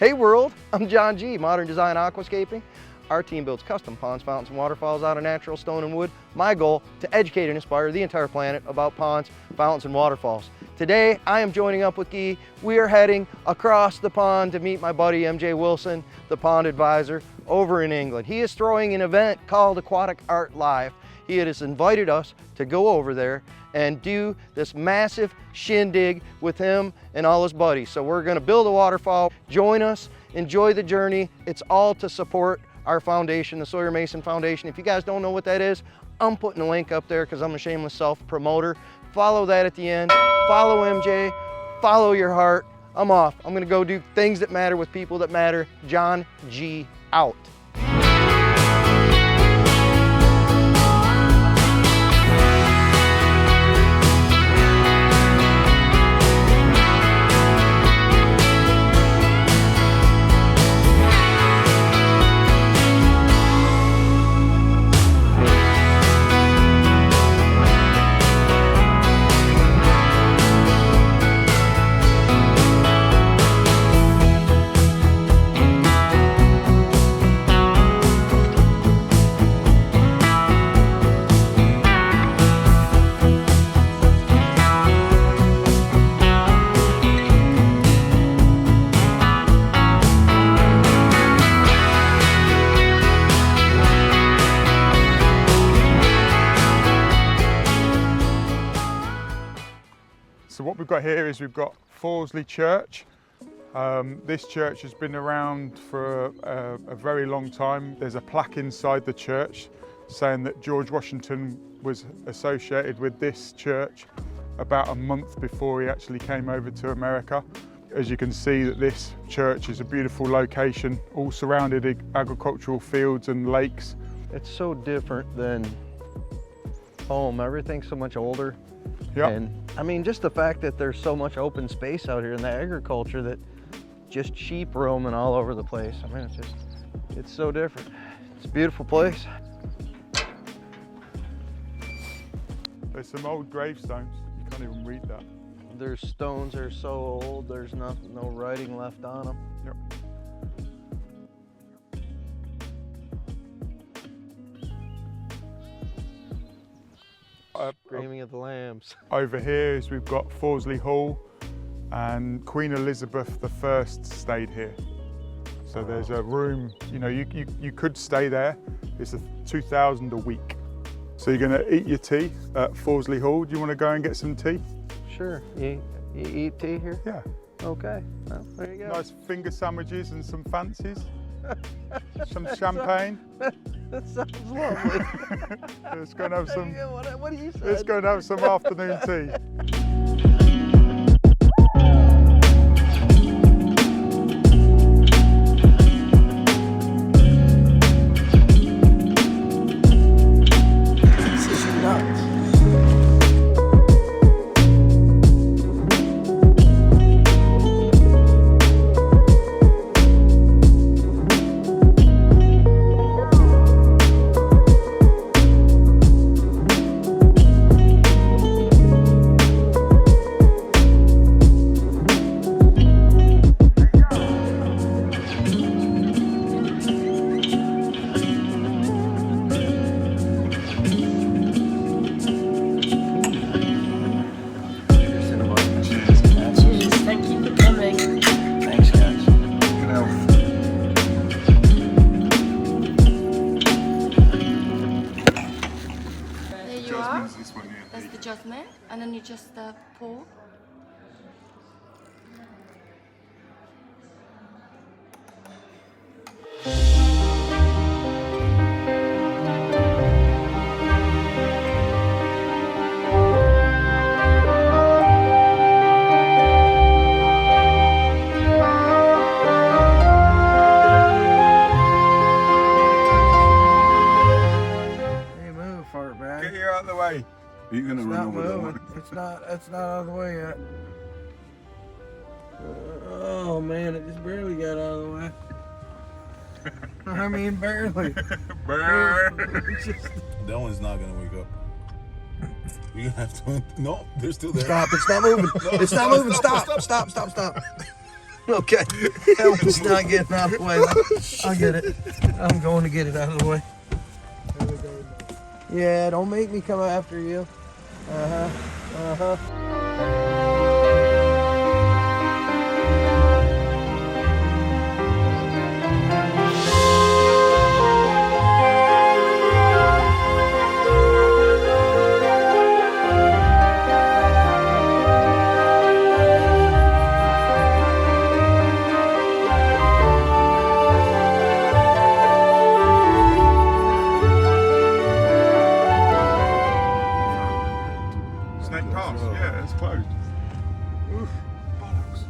Hey world, I'm John G, Modern Design Aquascaping. Our team builds custom ponds, fountains, and waterfalls out of natural stone and wood. My goal, to educate and inspire the entire planet about ponds, fountains, and waterfalls. Today, I am joining up with Guy. We are heading across the pond to meet my buddy MJ Wilson, the pond advisor, over in England. He is throwing an event called Aquatic Art Live. He has invited us to go over there and do this massive shindig with him and all his buddies. So we're gonna build a waterfall. Join us, enjoy the journey. It's all to support our foundation, the Sawyer Mason Foundation. If you guys don't know what that is, I'm putting a link up there because I'm a shameless self-promoter. Follow that at the end. Follow MJ, follow your heart. I'm off. I'm gonna go do things that matter with people that matter. John G out. So what we've got here is we've got Fawsley Church. This church has been around for a very long time. There's a plaque inside the church saying that George Washington was associated with this church about a month before he actually came over to America. As you can see, that this church is a beautiful location, all surrounded in agricultural fields and lakes. It's so different than home. Everything's so much older. Yeah. And I mean, just the fact that there's so much open space out here in the agriculture that just sheep roaming all over the place. I mean, it's so different. It's a beautiful place. There's some old gravestones. You can't even read that. There's stones that are so old, there's no writing left on them. Yep. Screaming at the lambs. Over here is we've got Fawsley Hall, and Queen Elizabeth I stayed here. So there's a room, you know, you could stay there. It's $2,000 a week. So you're gonna eat your tea at Fawsley Hall. Do you wanna go and get some tea? Sure, you eat tea here? Yeah. Okay, well, there you go. Nice finger sandwiches and some fancies. Some champagne. That sounds lovely. Let's go and have some. What do you say? Let's go and have some afternoon tea. This is nuts. That's the jasmine, and then you just pour. Hey, move, fart bag. Get here out of the way. Are you gonna run over that one? It's not out of the way yet. Oh man, it just barely got out of the way. I mean, barely. That one's not gonna wake up. You're gonna have to. No, they're still there. Stop! It's not moving. No, It's not no, moving. stop, Stop! Stop! Stop! Stop! Okay, that one's not getting out of the way. I'll get it. I'm going to get it out of the way. Yeah, don't make me come after you. Snake Pass, yeah, it's closed. Oof, bollocks.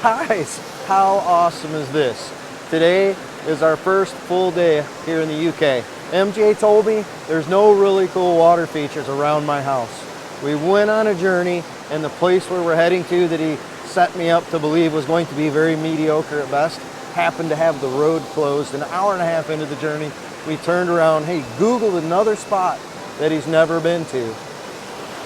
Guys, how awesome is this? Today is our first full day here in the UK. MJ told me there's no really cool water features around my house. We went on a journey, and the place where we're heading to that he set me up to believe was going to be very mediocre at best happened to have the road closed. An hour and a half into the journey, we turned around, hey, Googled another spot that he's never been to.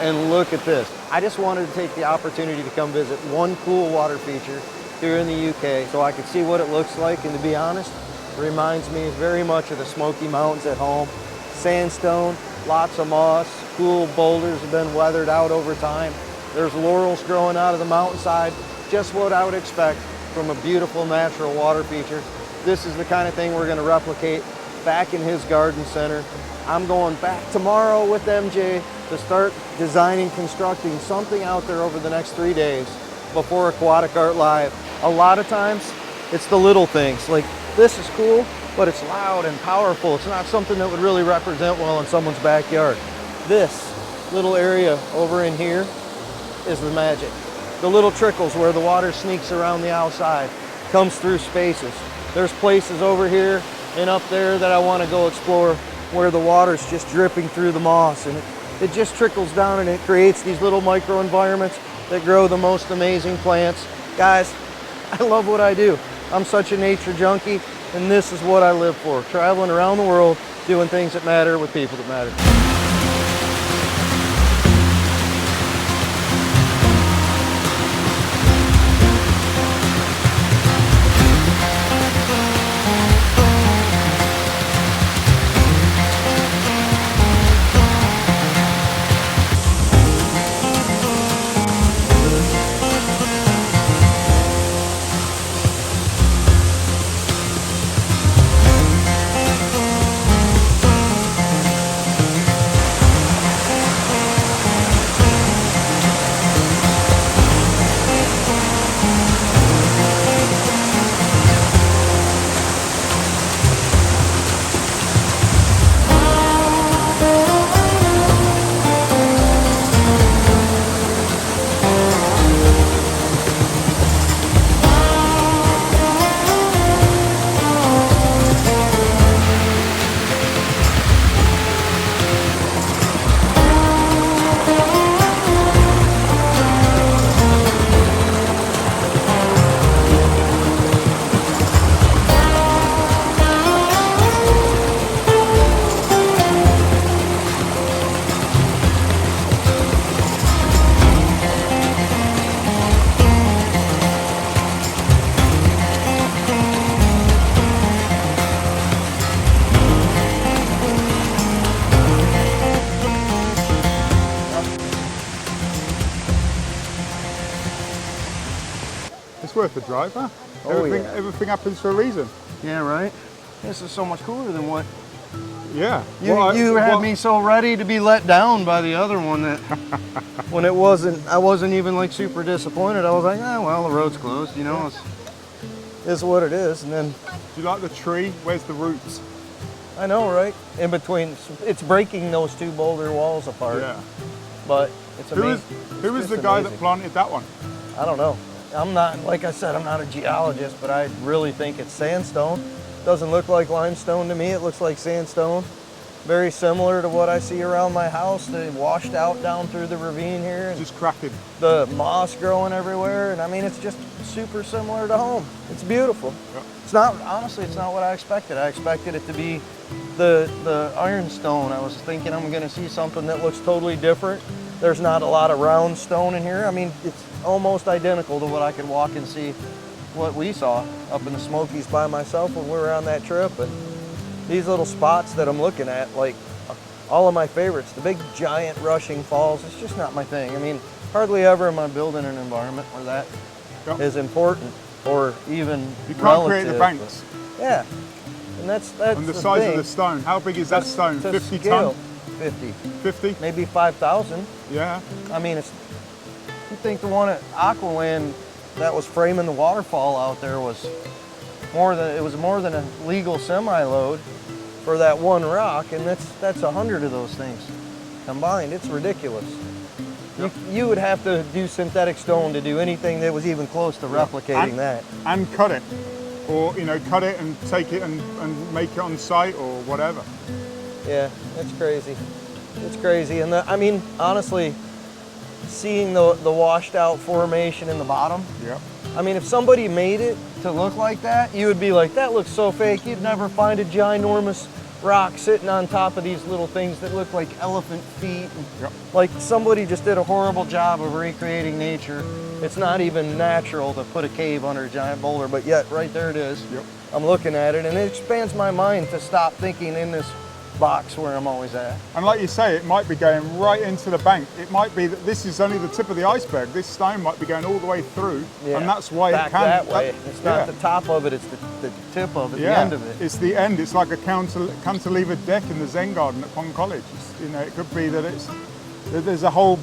And look at this. I just wanted to take the opportunity to come visit one cool water feature here in the UK so I could see what it looks like, and to be honest, it reminds me very much of the Smoky Mountains at home. Sandstone, lots of moss, cool boulders have been weathered out over time. There's laurels growing out of the mountainside, just what I would expect from a beautiful natural water feature. This is the kind of thing we're going to replicate back in his garden center. I'm going back tomorrow with MJ to start designing, constructing something out there over the next 3 days before Aquatic Art Live. A lot of times, it's the little things, like this is cool, but it's loud and powerful. It's not something that would really represent well in someone's backyard. This little area over in here is the magic. The little trickles where the water sneaks around the outside, comes through spaces. There's places over here and up there that I want to go explore where the water's just dripping through the moss, and it just trickles down and it creates these little micro environments that grow the most amazing plants. Guys, I love what I do. I'm such a nature junkie, and this is what I live for, traveling around the world, doing things that matter with people that matter. worth a drive, huh? Oh, Everything happens for a reason. Yeah, right? This is so much cooler than what Yeah. you had me so ready to be let down by the other one that when I wasn't even like super disappointed. I was like, ah, well, the road's closed, you know, it's what it is. And then, Do you like the tree? Where's the roots? I know, right? In between, it's breaking those two boulder walls apart. Yeah. But it's amazing. Who was the guy that planted that one? I don't know. I'm not, like I said, I'm not a geologist, but I really think it's sandstone. Doesn't look like limestone to me. It looks like sandstone. Very similar to what I see around my house. They washed out down through the ravine here. And Just cracking. the moss growing everywhere. And I mean, it's just super similar to home. It's beautiful. Yeah. It's not, honestly, it's not what I expected. I expected it to be the ironstone. I was thinking I'm gonna see something that looks totally different. There's not a lot of round stone in here. I mean, it's almost identical to what I could walk and see what we saw up in the Smokies by myself when we were on that trip. And these little spots that I'm looking at, like all of my favorites, the big giant rushing falls, it's just not my thing. I mean, hardly ever am I building an environment where that is important or even You can't relative, create the banks. but yeah, and that's And the size of the stone. How big is that stone? To 50 scale, ton? 50, 50? maybe 5,000. Yeah. I mean, it's, you think the one at Aqualand that was framing the waterfall out there was more than a legal semi-load for that one rock, and that's 100 of those things combined. It's ridiculous. You would have to do synthetic stone to do anything that was even close to replicating that. And cut it. Or, cut it and take it and make it on site or whatever. Yeah, it's crazy. It's crazy. And I mean, honestly, seeing the washed out formation in the bottom. Yeah. I mean, if somebody made it to look like that, you would be like, that looks so fake. You'd never find a ginormous rock sitting on top of these little things that look like elephant feet. Yep. Like somebody just did a horrible job of recreating nature. It's not even natural to put a cave under a giant boulder, but yet right there it is. Yep. I'm looking at it and it expands my mind to stop thinking in this box where I'm always at. And like you say, it might be going right into the bank. It might be that this is only the tip of the iceberg. This stone might be going all the way through, and that's why back it can. that way. It's not the top of it, it's the tip of it, the end of it. It's the end. It's like a cantilevered deck in the Zen garden at Pond College. It could be that there's a whole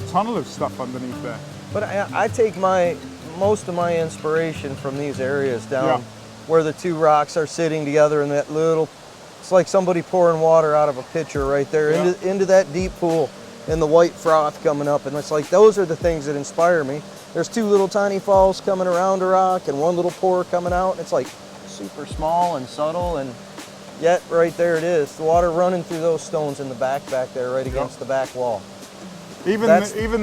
tunnel of stuff underneath there. But I take most of my inspiration from these areas down where the two rocks are sitting together in that little, it's like somebody pouring water out of a pitcher right there into that deep pool and the white froth coming up. And it's like, those are the things that inspire me. There's two little tiny falls coming around a rock and one little pour coming out. It's like super small and subtle, and yet right there it is. The water running through those stones in the back there right against the back wall. Even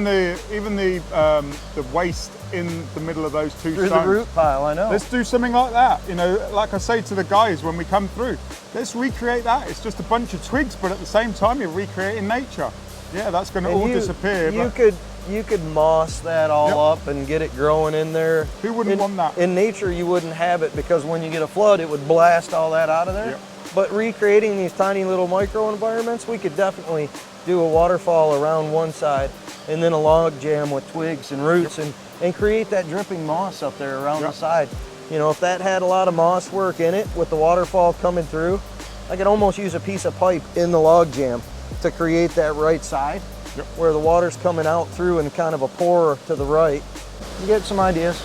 the waste in the middle of those two through stones. the root pile, I know. Let's do something like that. Like I say to the guys when we come through, let's recreate that. It's just a bunch of twigs, but at the same time you're recreating nature. Yeah, that's going to all disappear. You could moss that all up and get it growing in there. Who wouldn't want that? In nature, you wouldn't have it because when you get a flood, it would blast all that out of there. Yep. But recreating these tiny little micro environments, we could definitely do a waterfall around one side and then a log jam with twigs and roots and create that dripping moss up there around the side. If that had a lot of moss work in it with the waterfall coming through, I could almost use a piece of pipe in the log jam to create that right side where the water's coming out through and kind of a pour to the right. You get some ideas.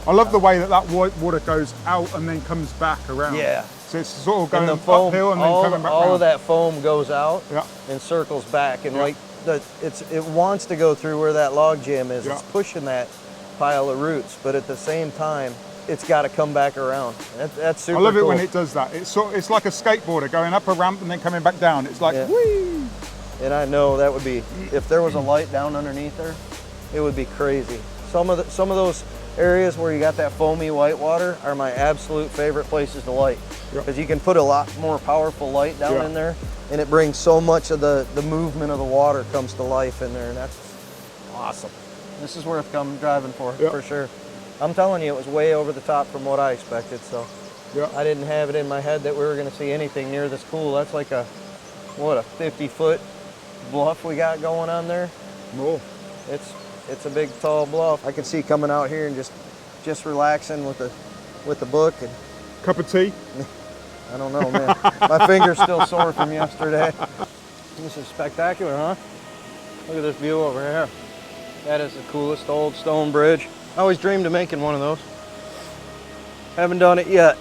I love the way that white water goes out and then comes back around. Yeah. So it's sort of going foam, uphill and then coming back all around. of that foam goes out and circles back, and like it wants to go through where that log jam is. It's pushing that pile of roots, but at the same time, it's got to come back around. That's super cool. I love it when it does that. It's like a skateboarder going up a ramp and then coming back down. It's like, whee! And I know that would be, if there was a light down underneath there, it would be crazy. Some of those areas where you got that foamy white water are my absolute favorite places to light, because you can put a lot more powerful light down in there, and it brings so much of the movement of the water comes to life in there, and that's awesome. This is worth coming driving for sure. I'm telling you, it was way over the top from what I expected, so I didn't have it in my head that we were going to see anything near this cool. That's like a 50-foot bluff we got going on there. More. It's It's a big tall bluff. I can see coming out here and just relaxing with the book. And Cup of tea? I don't know, man. My finger's still sore from yesterday. This is spectacular, huh? Look at this view over here. That is the coolest old stone bridge. I always dreamed of making one of those. Haven't done it yet.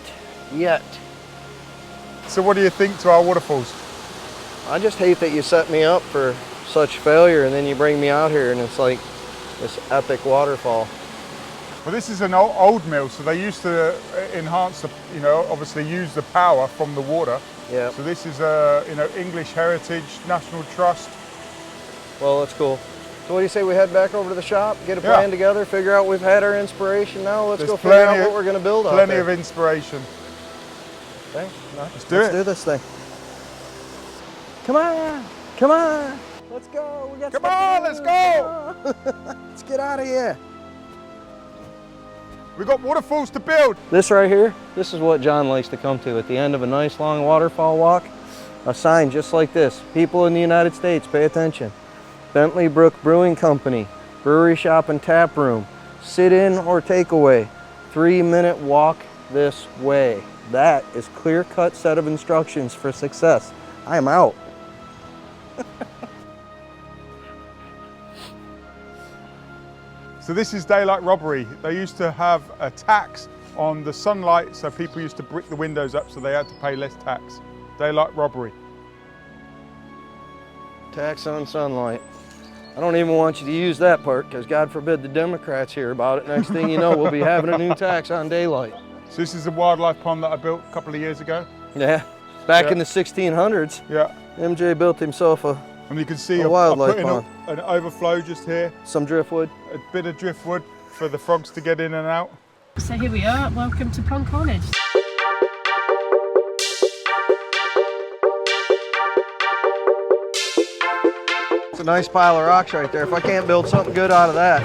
So what do you think to our waterfalls? I just hate that you set me up for such failure and then you bring me out here and it's like this epic waterfall. Well, this is an old mill, so they used to enhance the, obviously use the power from the water. Yeah. So this is English Heritage, National Trust. Well, that's cool. So what do you say we head back over to the shop, get a plan together, figure out we've had our inspiration now, let's go figure out what we're going to build out there. Plenty of inspiration. Okay, let's do this thing. Come on, let's go. We got Come on, let's go. Let's get out of here. We've got waterfalls to build. This right here, this is what John likes to come to at the end of a nice long waterfall walk. A sign just like this. People in the United States, pay attention. Bentley Brook Brewing Company, brewery shop and tap room, sit-in or takeaway, 3-minute walk this way. That is clear-cut set of instructions for success. I am out. So this is daylight robbery. They used to have a tax on the sunlight, so people used to brick the windows up so they had to pay less tax. Daylight robbery. Tax on sunlight. I don't even want you to use that part because God forbid the Democrats hear about it. Next thing you know, we'll be having a new tax on daylight. So this is a wildlife pond that I built a couple of years ago. Yeah, back in the 1600s. Yeah. MJ built himself a And you can see a wildlife pond. An overflow just here. Some driftwood. A bit of driftwood for the frogs to get in and out. So here we are, welcome to Pond Cornage. It's a nice pile of rocks right there. If I can't build something good out of that.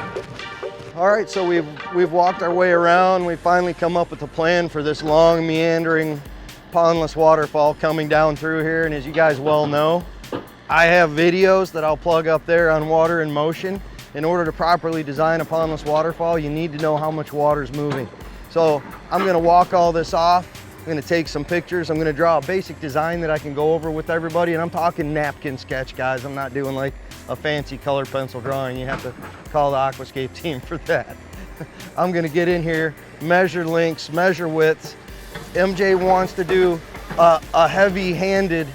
All right, so we've walked our way around. We finally come up with a plan for this long, meandering, pondless waterfall coming down through here. And as you guys well know, I have videos that I'll plug up there on water in motion. In order to properly design a pondless waterfall, you need to know how much water is moving. So I'm gonna walk all this off. I'm gonna take some pictures. I'm gonna draw a basic design that I can go over with everybody. And I'm talking napkin sketch, guys. I'm not doing like a fancy color pencil drawing. You have to call the aquascape team for that. I'm gonna get in here, measure lengths, measure widths. MJ wants to do a heavy-handed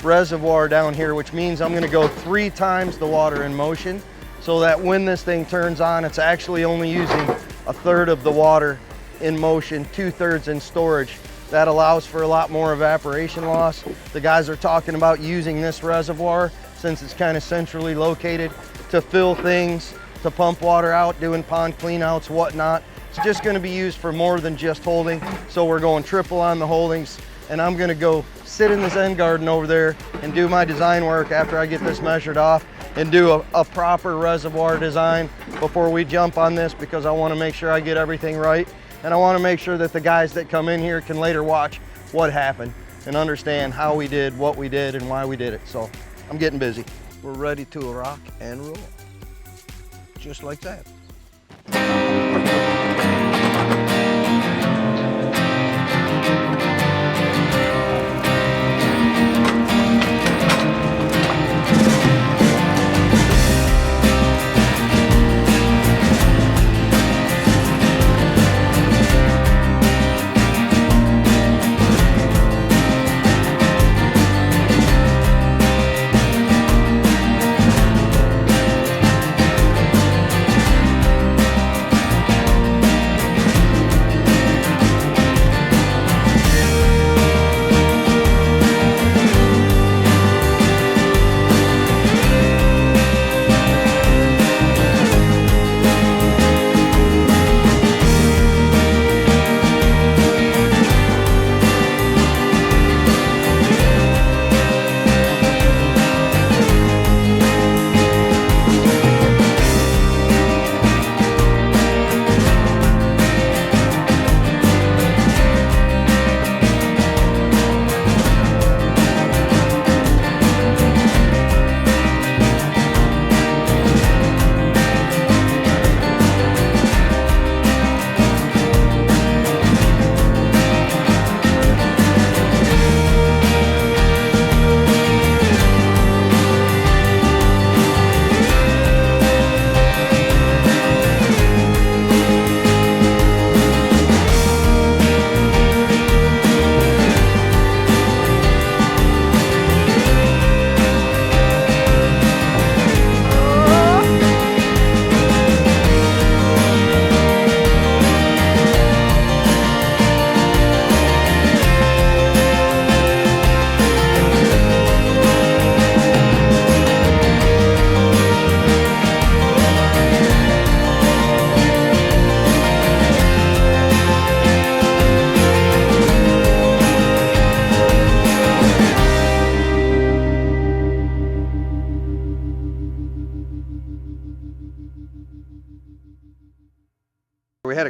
reservoir down here, which means I'm gonna go 3 times the water in motion so that when this thing turns on, it's actually only using 1/3 of the water in motion, 2/3 in storage. That allows for a lot more evaporation loss. The guys are talking about using this reservoir, since it's kind of centrally located, to fill things, to pump water out, doing pond cleanouts, whatnot. It's just gonna be used for more than just holding. So we're going triple on the holdings, and I'm gonna go sit in the Zen garden over there and do my design work after I get this measured off and do a proper reservoir design before we jump on this, because I wanna make sure I get everything right. And I wanna make sure that the guys that come in here can later watch what happened and understand how we did what we did and why we did it. So I'm getting busy. We're ready to rock and roll. Just like that.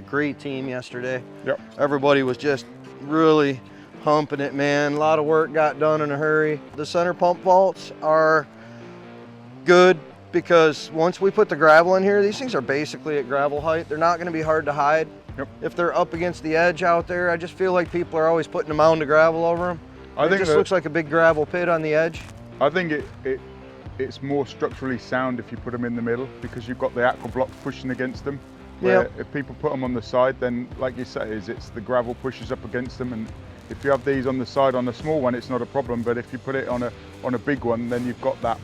great team yesterday. Yep. Everybody was just really humping it, man. A lot of work got done in a hurry. The center pump vaults are good because once we put the gravel in here, these things are basically at gravel height. They're not going to be hard to hide. Yep. If they're up against the edge out there, I just feel like people are always putting a mound of gravel over them. It just looks like a big gravel pit on the edge. I think it's more structurally sound if you put them in the middle because you've got the aqua block pushing against them. Where if people put them on the side, then like you say, it's the gravel pushes up against them, and if you have these on the side on a small one, it's not a problem. But if you put it on a big one, then you've got that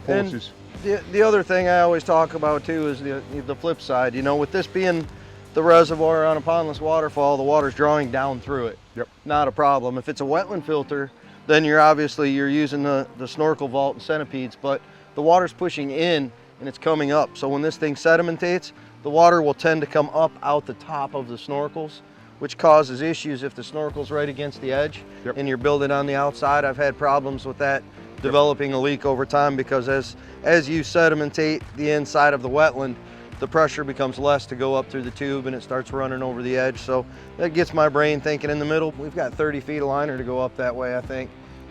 forces. The other thing I always talk about too is the flip side. You know, with this being the reservoir on a pondless waterfall, the water's drawing down through it. Yep. Not a problem. If it's a wetland filter, then you're using the snorkel vault and centipedes, but the water's pushing in and it's coming up. So when this thing sedimentates, the water will tend to come up out the top of the snorkels, which causes issues if the snorkel's right against the edge and you're building on the outside. I've had problems with that developing a leak over time because as you sedimentate the inside of the wetland, the pressure becomes less to go up through the tube and it starts running over the edge. So that gets my brain thinking in the middle. We've got 30 feet of liner to go up that way, I think,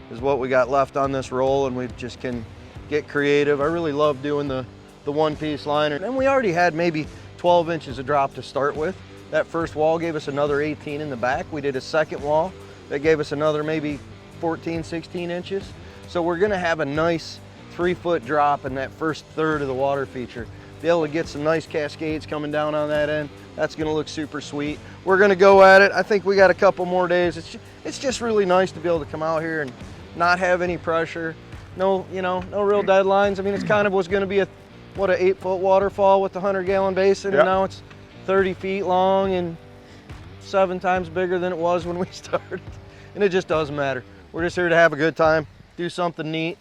is what we got left on this roll, and we just can get creative. I really love doing the one-piece liner. And we already had maybe 12 inches of drop to start with. That first wall gave us another 18 in the back. We did a second wall that gave us another maybe 14, 16 inches. So we're gonna have a nice 3-foot drop in that first third of the water feature. Be able to get some nice cascades coming down on that end. That's gonna look super sweet. We're gonna go at it. I think we got a couple more days. It's just really nice to be able to come out here and not have any pressure. No real deadlines. I mean, it's kind of was gonna be an 8-foot waterfall with the 100-gallon basin, and now it's 30 feet long and 7 times bigger than it was when we started. And it just doesn't matter. We're just here to have a good time, do something neat.